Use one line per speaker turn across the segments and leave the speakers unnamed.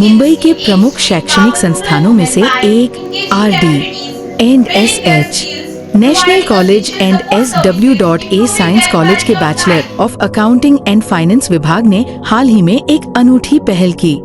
मुंबई के प्रमुख शैक्षणिक संस्थानों में से एक RD&SH national college and SW.A science college के bachelor of accounting and finance विभाग ने हाल ही में एक अनूठी पहल की।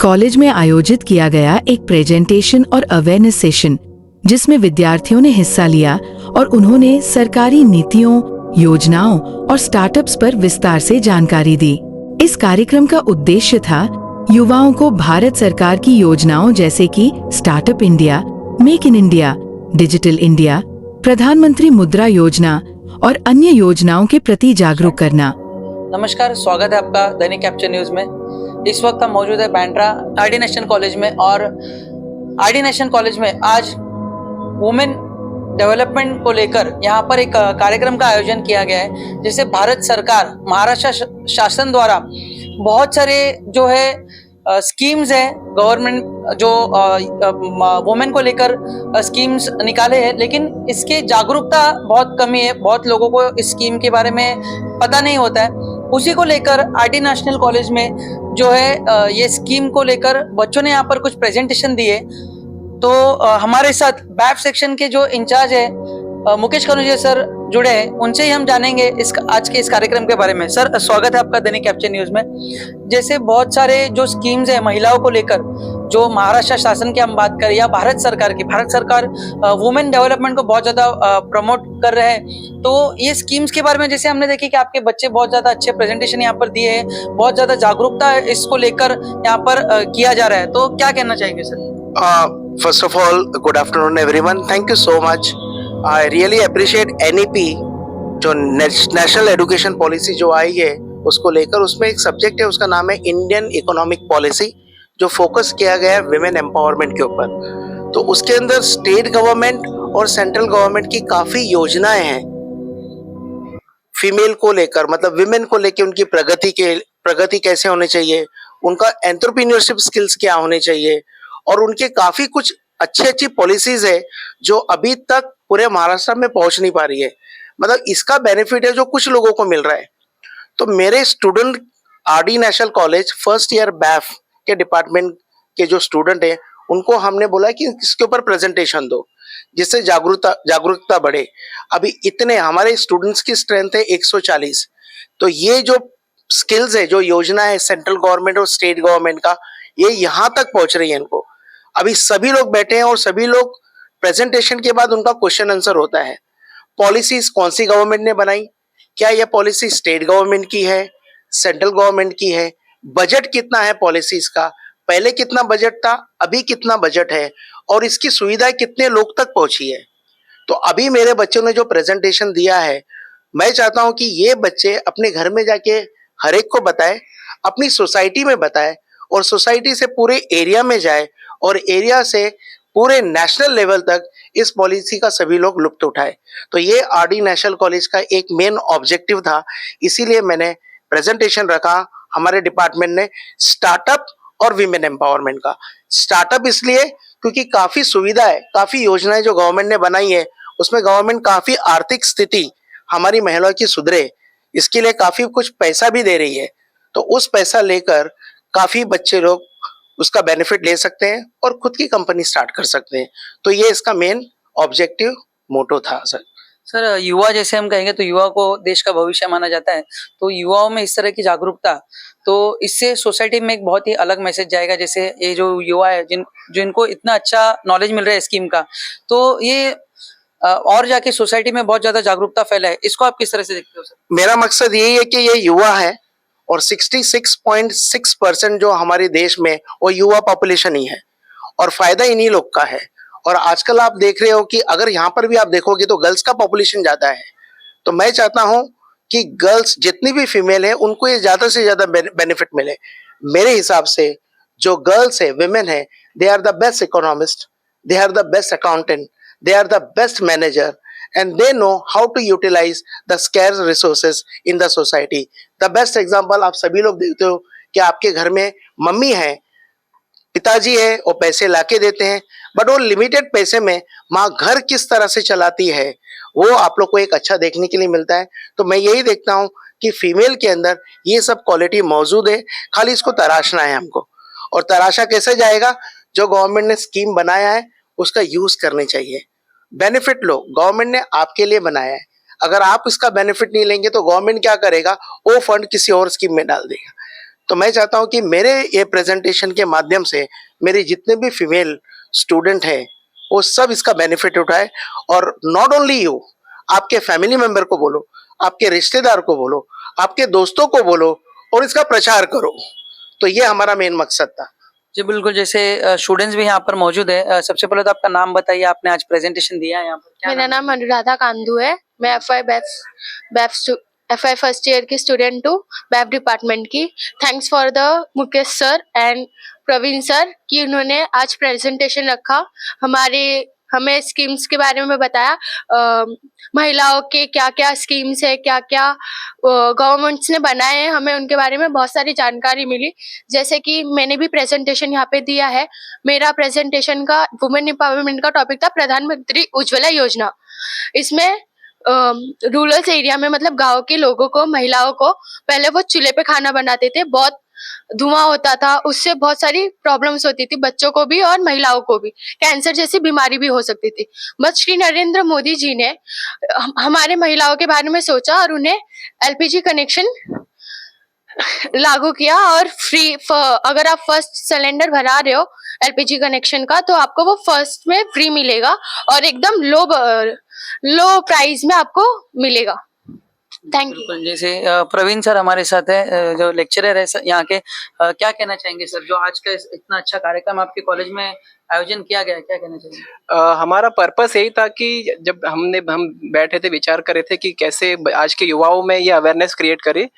कॉलेज में आयोजित किया गया एक प्रेजेंटेशन और अवेयरनेस सेशन, जिसमें विद्यार्थियों ने हिस्सा लिया और उन्होंने सरकारी नीतियों, योजनाओं और स्टार्टअप्स पर विस्तार से जानकारी दी। इस कार्यक्रम का उद्देश्य था युवाओं को भारत सरकार की योजनाओं जैसे कि startup India, make in India, digital India, प्रधानमंत्री मुद्रा योजना और अन्य योजनाओं के प्रति जागरूक करना।
नमस्कार, स्वागत है आपका दैनिक कैप्चर न्यूज में। इस वक्त हम मौजूद है बैंड्रा आरडी नेशनल कॉलेज में, और आरडी नेशनल कॉलेज में आज वुमेन डेवलपमेंट को लेकर यहाँ पर एक कार्यक्रम का आयोजन किया गया है, जिसे भारत सरकार, महाराष्ट्र शासन द्वारा बहुत सारे जो है स्कीम्स है, गवर्नमेंट जो वुमेन को लेकर स्कीम्स निकाले हैं, लेकिन इसके जागरूकता बहुत कमी है। बहुत लोगों को इस स्कीम के बारे में पता नहीं होता है। उसी को लेकर आरडी नेशनल कॉलेज में जो है ये स्कीम को लेकर बच्चों ने यहाँ पर कुछ प्रेजेंटेशन दिए। तो हमारे साथ बैफ सेक्शन के जो इंचार्ज है मुकेश कनुजिया सर जुड़े हैं, उनसे ही हम जानेंगे आज के इस कार्यक्रम के बारे में। सर, स्वागत है आपका दैनिक कैप्चर न्यूज में। जैसे बहुत सारे जो स्कीम्स है महिलाओं को लेकर, जो महाराष्ट्र शासन की हम बात करें या भारत सरकार वुमेन डेवलपमेंट को बहुत ज्यादा प्रमोट कर रहे हैं। तो ये स्कीम्स के बारे में जैसे हमने देखी कि आपके बच्चे बहुत ज्यादा अच्छे प्रेजेंटेशन यहाँ पर दिए हैं, बहुत ज्यादा जागरूकता इसको लेकर यहाँ पर किया जा रहा है, तो क्या कहना चाहेंगे sir?
First of all, good afternoon everyone. Thank you so much. I really appreciate NEP जो नेशनल एजुकेशन पॉलिसी जो आई है उसको लेकर। उसमें एक सब्जेक्ट है, उसका नाम है इंडियन इकोनॉमिक पॉलिसी, जो फोकस किया गया है विमेन एम्पावरमेंट के ऊपर। तो उसके अंदर स्टेट गवर्नमेंट और सेंट्रल गवर्नमेंट की काफ़ी योजनाएं हैं फीमेल को लेकर, मतलब विमेन को लेकर उनकी प्रगति कैसे होनी चाहिए, उनका एंटरप्रेन्योरशिप स्किल्स क्या होने चाहिए, और उनके काफ़ी कुछ अच्छी पॉलिसीज है जो अभी तक पूरे महाराष्ट्र में पहुंच नहीं पा रही है। मतलब इसका बेनिफिट है जो कुछ लोगों को मिल रहा है। तो मेरे student RD national college first year BAIF के डिपार्टमेंट के जो स्टूडेंट हैं, उनको हमने बोला कि इसके ऊपर प्रेजेंटेशन दो, जिससे जागरूकता बढ़े। अभी इतने हमारे स्टूडेंट्स की स्ट्रेंथ है 140। तो ये जो स्किल्स है, जो योजना है सेंट्रल गवर्नमेंट और स्टेट गवर्नमेंट का, ये यहाँ तक पहुंच रही है इनको। अभी सभी लोग बैठे हैं और सभी लोग प्रेजेंटेशन के बाद उनका क्वेश्चन आंसर होता है। पॉलिसीज कौन सी गवर्नमेंट ने बनाई, क्या यह पॉलिसी स्टेट गवर्नमेंट की है, सेंट्रल गवर्नमेंट की है, बजट कितना है पॉलिसीज का, पहले कितना बजट था, अभी कितना बजट है, और इसकी सुविधाएं कितने लोग तक पहुंची है। तो अभी मेरे बच्चों ने जो प्रेजेंटेशन दिया है, मैं चाहता हूं कि ये बच्चे अपने घर में जाके हर एक को बताए, अपनी सोसाइटी में बताए, और सोसाइटी से पूरे एरिया में जाए, और एरिया से पूरे नेशनल लेवल तक इस पॉलिसी का सभी लोग लुत्फ उठाए। तो ये आरडी नेशनल कॉलेज का एक मेन ऑब्जेक्टिव था, इसीलिए मैंने प्रेजेंटेशन रखा। हमारे डिपार्टमेंट ने स्टार्टअप और विमेन एम्पावरमेंट का। स्टार्टअप इसलिए क्योंकि काफ़ी सुविधाएं, काफ़ी योजनाएं जो गवर्नमेंट ने बनाई है, उसमें गवर्नमेंट काफ़ी आर्थिक स्थिति हमारी महिलाओं की सुधरे, इसके लिए काफ़ी कुछ पैसा भी दे रही है। तो उस पैसा लेकर काफ़ी बच्चे लोग उसका बेनिफिट ले सकते हैं और खुद की कंपनी स्टार्ट कर सकते हैं। तो ये इसका मेन ऑब्जेक्टिव मोटो था
सर, युवा जैसे हम कहेंगे तो युवा को देश का भविष्य माना जाता है। तो युवाओं में इस तरह की जागरूकता, तो इससे सोसाइटी में एक बहुत ही अलग मैसेज जाएगा। जैसे ये जो युवा है जिनको इतना अच्छा नॉलेज मिल रहा है स्कीम का, तो ये और जाके सोसाइटी में बहुत ज्यादा जागरूकता फैलाए। इसको आप किस तरह से देखते हो सर?
मेरा मकसद यही है कि ये युवा है, और 66.6% जो हमारे देश में वो युवा पॉपुलेशन ही है, और फायदा इन्हीं लोग का है। और आजकल आप देख रहे हो कि अगर यहाँ पर भी आप देखोगे तो गर्ल्स का पॉपुलेशन ज्यादा है। तो मैं चाहता हूँ कि गर्ल्स जितनी भी फीमेल है उनको ये ज्यादा से ज्यादा बेनिफिट मिले। मेरे हिसाब से जो गर्ल्स है, विमेन है, they are the best economist, they are the best accountant, they are the best manager, and they know how to utilize the scarce resources in the society. The best example आप सभी लोग देखते हो कि आपके घर में मम्मी है, पिताजी है, वो पैसे लाके देते हैं, बट वो लिमिटेड पैसे में माँ घर किस तरह से चलाती है वो आप लोग को एक अच्छा देखने के लिए मिलता है। तो मैं यही देखता हूँ कि फीमेल के अंदर ये सब क्वालिटी मौजूद है, खाली इसको तराशना है हमको। और तराशा कैसे जाएगा? जो गवर्नमेंट ने स्कीम बनाया है उसका यूज करने चाहिए। बेनिफिट लो, गवर्नमेंट ने आपके लिए बनाया है। अगर आप इसका बेनिफिट नहीं लेंगे तो गवर्नमेंट क्या करेगा? वो फंड किसी और स्कीम में डाल देगा। तो मैं चाहता हूं कि मेरे ये प्रेजेंटेशन के माध्यम से मेरे जितने भी फीमेल स्टूडेंट हैं वो सब इसका बेनिफिट उठाए। और नॉट ओनली यू, आपके फैमिली मेंबर को बोलो, आपके रिश्तेदार को बोलो, आपके दोस्तों को बोलो और इसका प्रचार करो। तो ये हमारा मेन मकसद था।
जी बिल्कुल, जैसे स्टूडेंट्स भी यहाँ पर मौजूद है। सबसे पहले तो आपका नाम बताइए, आपने आज प्रेजेंटेशन दिया है यहाँ पर, क्या
मेरा
नाम
नाम अनुराधा कांदू है। मैं एफ आई फर्स्ट ईयर की स्टूडेंट हूँ, बैफ डिपार्टमेंट की। Thanks for the Mukesh sir and Praveen sir कि उन्होंने आज प्रेजेंटेशन रखा, हमें स्कीम्स के बारे में बताया। महिलाओं के क्या क्या स्कीम्स है, क्या क्या गवर्नमेंट्स ने बनाए हैं, हमें उनके बारे में बहुत सारी जानकारी मिली। जैसे कि मैंने भी प्रेजेंटेशन यहाँ पे दिया है। मेरा प्रेजेंटेशन का वुमेन एम्पावरमेंट का टॉपिक था प्रधानमंत्री उज्ज्वला योजना। इसमें रूरल एरिया में, मतलब गांव के लोगों को, महिलाओं को, पहले वो चूल्हे पे खाना बनाते थे, बहुत धुआं होता था, उससे बहुत सारी प्रॉब्लम्स होती थी, बच्चों को भी और महिलाओं को भी कैंसर जैसी बीमारी भी हो सकती थी। बट श्री नरेंद्र मोदी जी ने हमारे महिलाओं के बारे में सोचा और उन्हें एलपीजी कनेक्शन लागू किया। और अगर आप फर्स्ट सिलेंडर भरा रहे हो एलपीजी कनेक्शन का, तो आपको वो फर्स्ट में फ्री मिलेगा और एकदम लो प्राइस में आपको मिलेगा। Thank you.
बिल्कुल, जैसे प्रवीण सर हमारे साथ है, जो लेक्चरर है यहाँ के। क्या कहना चाहेंगे सर, जो आज का इतना अच्छा कार्यक्रम आपके कॉलेज में आयोजन किया गया है, क्या कहना चाहेंगे?
हमारा पर्पस यही था कि जब हम बैठे थे, विचार कर रहे थे कि कैसे आज के युवाओं में ये अवेयरनेस क्रिएट करें।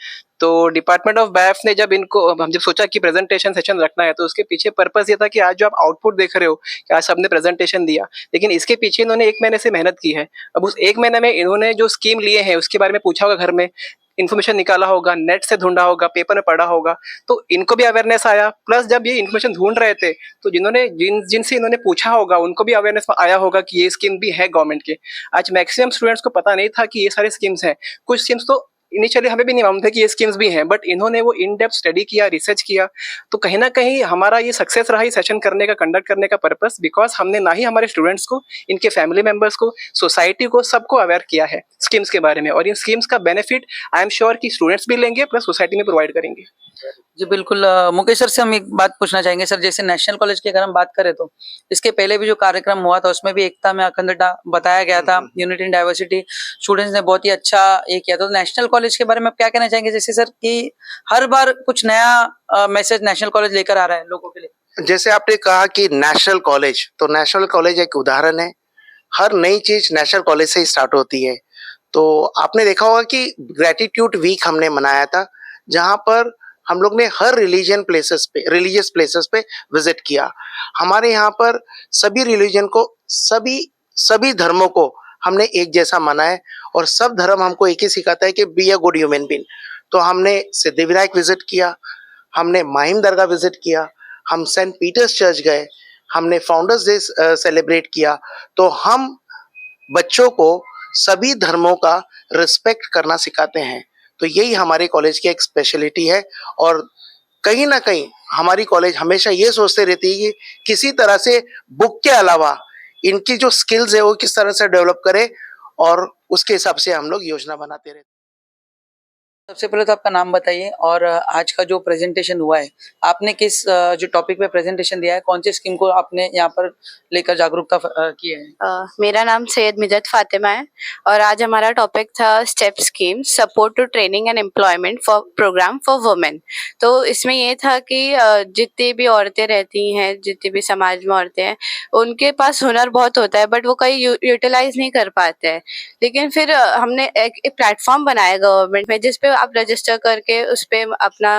तो डिपार्टमेंट ऑफ बैफ ने हम जब सोचा कि प्रेजेंटेशन सेशन रखना है, तो उसके पीछे पर्पस ये था कि आज जो आप आउटपुट देख रहे हो कि आज सबने प्रेजेंटेशन दिया, लेकिन इसके पीछे इन्होंने 1 महीने से मेहनत की है। अब उस 1 महीने में इन्होंने जो स्कीम लिए हैं उसके बारे में पूछा होगा, घर में इन्फॉर्मेशन निकाला होगा, नेट से ढूंढा होगा, पेपर में पढ़ा होगा, तो इनको भी अवेयरनेस आया। प्लस जब ये इन्फॉर्मेशन ढूंढ रहे थे तो जिनसे इन्होंने पूछा होगा उनको भी अवेयरनेस आया होगा कि ये स्कीम भी है गवर्नमेंट के। आज मैक्सिमम स्टूडेंट्स को पता नहीं था कि ये सारी स्कीम्स हैं। कुछ स्कीम्स तो इनिशियली हमें भी नहीं मालूम था कि ये स्कीम्स भी हैं, बट इन्होंने वो इन डेप्थ स्टडी किया, रिसर्च किया। तो कहीं ना कहीं हमारा ये सक्सेस रहा, ये सेशन करने का, कंडक्ट करने का पर्पस, बिकॉज हमने ना ही हमारे स्टूडेंट्स को, इनके फैमिली मेंबर्स को, सोसाइटी को, सबको अवेयर किया है स्कीम्स के बारे में। और इन स्कीम्स का बेनिफिट आई एम श्योर कि स्टूडेंट्स भी लेंगे, प्लस सोसाइटी में प्रोवाइड करेंगे।
जी बिल्कुल, मुकेश सर से हम एक बात पूछना चाहेंगे सर। जैसे नेशनल कॉलेज की अगर हम बात करें तो इसके पहले भी जो कार्यक्रम हुआ था उसमें भी एकता में अखंडता बताया गया था, यूनिटी इन डाइवर्सिटी। स्टूडेंट्स ने बहुत ही अच्छा ये किया। तो नेशनल कॉलेज के बारे में आप क्या कहना चाहेंगे, जैसे सर कि हर बार कुछ नया मैसेज नेशनल कॉलेज लेकर आ रहा है लोगों के लिए?
जैसे आपने कहा कि नेशनल कॉलेज, तो नेशनल कॉलेज एक उदाहरण है। हर नई चीज नेशनल कॉलेज से ही स्टार्ट होती है। तो आपने देखा होगा कि ग्रेटिट्यूड वीक हमने मनाया था, जहां पर हम लोग ने हर रिलीजियस प्लेसेस पे विजिट किया। हमारे यहाँ पर सभी रिलीजन को, सभी धर्मों को हमने एक जैसा माना है और सब धर्म हमको एक ही सिखाता है कि be a good human being. तो हमने सिद्धिविनायक विजिट किया, हमने माहिम दरगाह विजिट किया, हम सेंट पीटर्स चर्च गए, हमने फाउंडर्स डे सेलिब्रेट किया। तो हम बच्चों को सभी धर्मों का रिस्पेक्ट करना सिखाते हैं। तो यही हमारे कॉलेज की एक स्पेशलिटी है। और कहीं ना कहीं हमारी कॉलेज हमेशा ये सोचते रहती है कि किसी तरह से बुक के अलावा इनकी जो स्किल्स है वो किस तरह से डेवलप करें, और उसके हिसाब से हम लोग योजना बनाते रहते हैं।
सबसे पहले तो आपका नाम बताइए और आज का जो प्रेजेंटेशन हुआ है, आपने किस जो टॉपिक पे प्रेजेंटेशन दिया है, कौन सी स्कीम को आपने यहाँ पर लेकर जागरूकता की है?
मेरा नाम सैयद मिजत फातिमा है और आज हमारा टॉपिक था step scheme, support to training and employment for program for women. तो इसमें ये था कि जितनी भी औरतें रहती हैं, जितनी भी समाज में औरतें हैं, उनके पास हुनर बहुत होता है बट वो कहीं यूटिलाइज नहीं कर पाते हैं। लेकिन फिर हमने एक प्लेटफॉर्म बनाया गवर्नमेंट में, जिसपे आप रजिस्टर करके उस पे अपना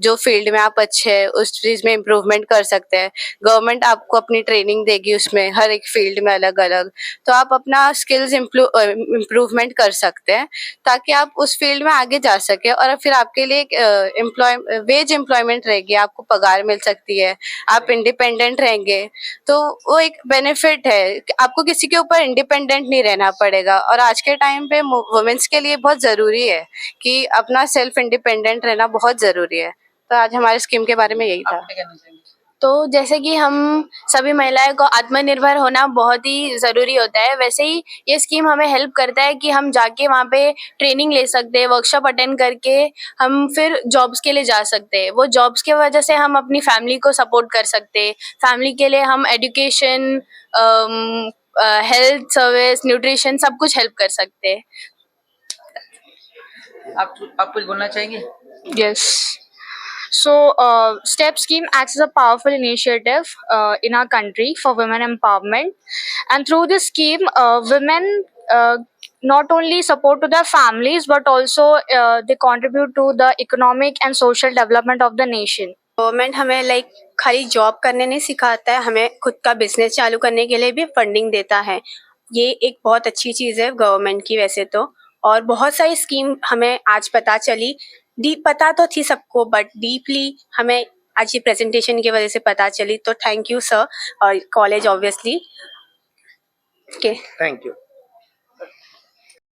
जो फील्ड में आप अच्छे हैं उस चीज में इम्प्रूवमेंट कर सकते हैं। गवर्नमेंट आपको अपनी ट्रेनिंग देगी उसमें, हर एक फील्ड में अलग अलग, तो आप अपना स्किल्स इम्प्रूवमेंट कर सकते हैं ताकि आप उस फील्ड में आगे जा सके। और फिर आपके लिए वेज एम्प्लॉयमेंट रहेगी, आपको पगार मिल सकती है, आप इंडिपेंडेंट रहेंगे। तो वो एक बेनिफिट है, आपको किसी के ऊपर इंडिपेंडेंट नहीं रहना पड़ेगा। और आज के टाइम पे वुमेन्स के लिए बहुत जरूरी है कि अपना सेल्फ इंडिपेंडेंट रहना बहुत जरूरी है। तो आज हमारे स्कीम के बारे में यही था।
आप क्या कहना चाहेंगे?
तो जैसे कि हम सभी महिलाएं को आत्मनिर्भर होना बहुत ही ज़रूरी होता है, वैसे ही ये स्कीम हमें हेल्प करता है कि हम जाके वहाँ पे ट्रेनिंग ले सकते हैं, वर्कशॉप अटेंड करके हम फिर जॉब्स के लिए जा सकते हैं। वो जॉब्स की वजह से हम अपनी फैमिली को सपोर्ट कर सकते हैं। फैमिली के लिए हम एजुकेशन, हेल्थ सर्विस, न्यूट्रिशन सब कुछ हेल्प कर सकते हैं।
आप कुछ बोलना चाहेंगे?
Yes. So, STEP scheme acts as a powerful initiative in our country for women empowerment, and through this scheme, women not only support to their families but also they contribute to the economic and social development of the nation.
Government हमें like खाली job करने नहीं सिखाता है, हमें खुद का business चालू करने के लिए भी फंडिंग देता है। ये एक बहुत अच्छी चीज़ है गवर्नमेंट की वैसे तो, और बहुत सारी स्कीम हमें आज पता चली। पता तो थी सबको बट डीपली हमें आज ये प्रेजेंटेशन की वजह से पता चली। तो थैंक यू सर और college obviously. Okay,
thank you.